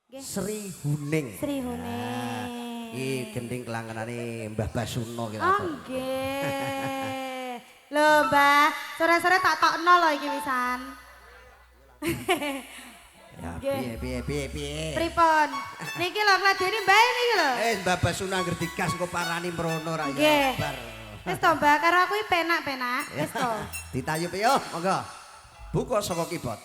Nggih. Sri Huning. Sri Huning. Iki gending kelangenane Mbah Basuno kita. Oh nggih. Lho Mbah, sore-sore tak tokno lho iki wisan. Ya Nggih. piye. Pripun? Niki lho ngladeni Mbah niki lho. Mbah Basuno angger digas engko parani mrono ra Nggih. bar. Wis to Mbah, karo aku iki penak-penak. Wis to. Ditayub yo, monggo. Buka saka keyboard.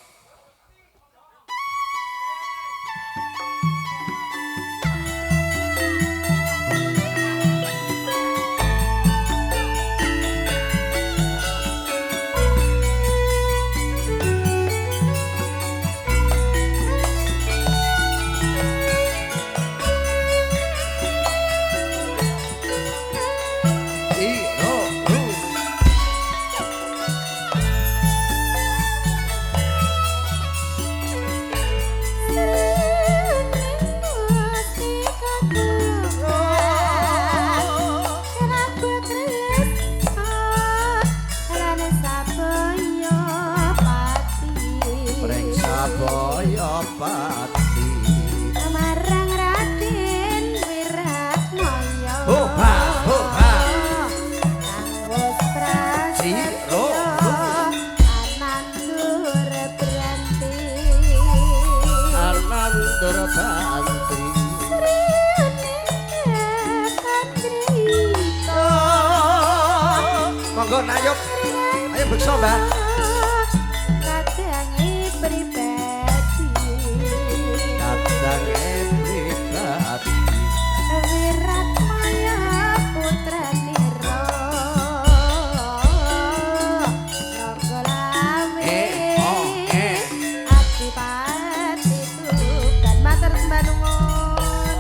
Monggo nayup. Ayo beksa, Mbah. Kadange pribadi. Kadange pribadi. Wirat Maya putra nira. Nogolawe. Adipati tukan matur sembah nuwun.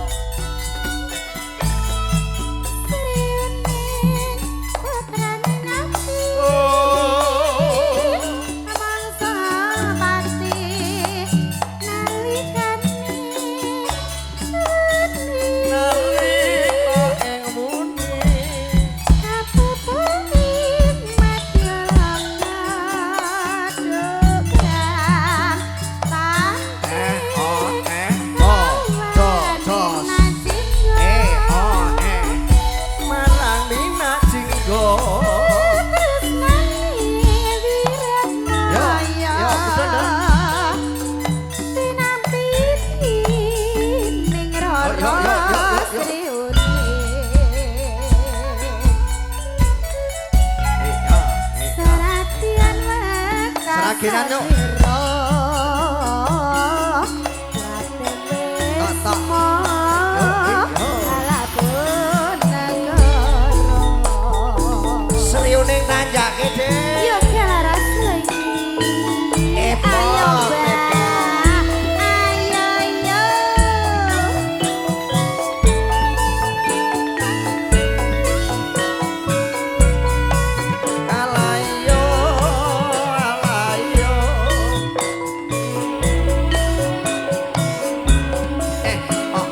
Seraginan yuk. Sri Huning nanjake Dik. Yo garas lagi. Ayo Mbak. Ayo yo. Alayo, alayo. Oh,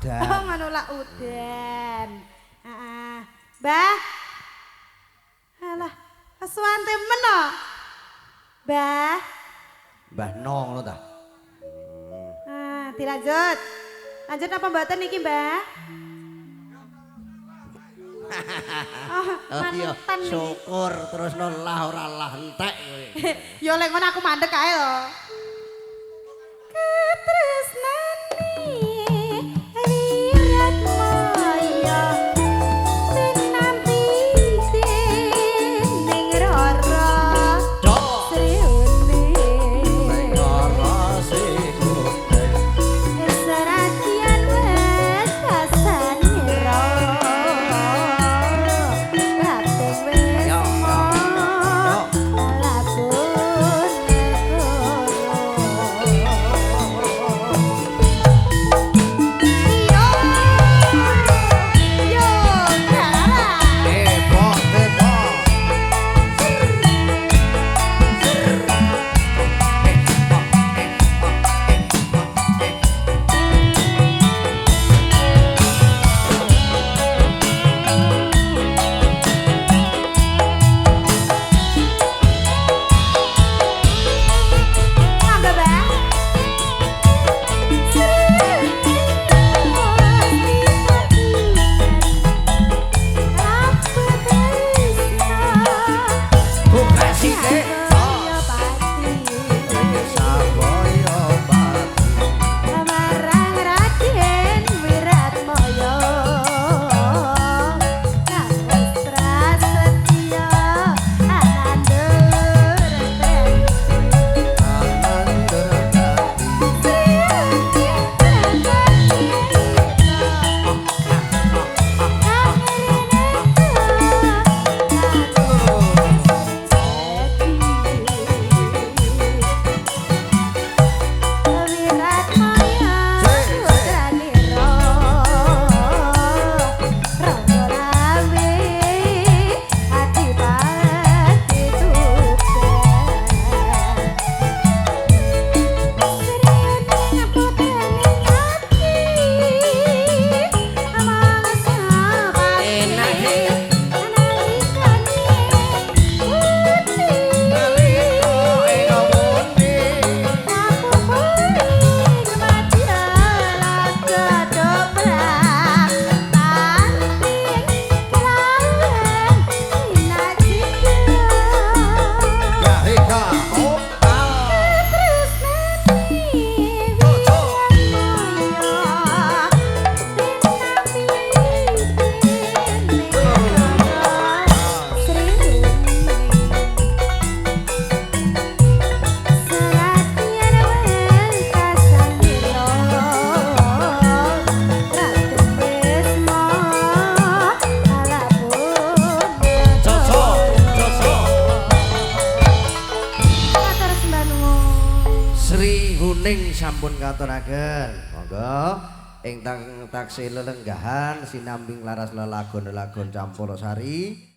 udan. Oh, ngono lak udan. Heeh. Mbah. Alah, kesuwen temen no. Mbah. Mbah Nong ngono ta. Dilanjut. Lanjut apa mboten niki, Mbah? Oh, iya, mantan niki. syukur terus lah ora lah entek kowe. Yo lek ngono aku mandek ae lho. Ketresnani wirat moyo sinambi ning rara Dok. sriune Ora sikute. seratian wes kasanira kaping wes Yo, yo, yo. lapun Depok, Depok. Buka sithik. Saboyo bati. Sri Huning sampun katuraken. Monggo ingkang taksih lelenggahan sinambing laras lelagon-lelagon Campurasari.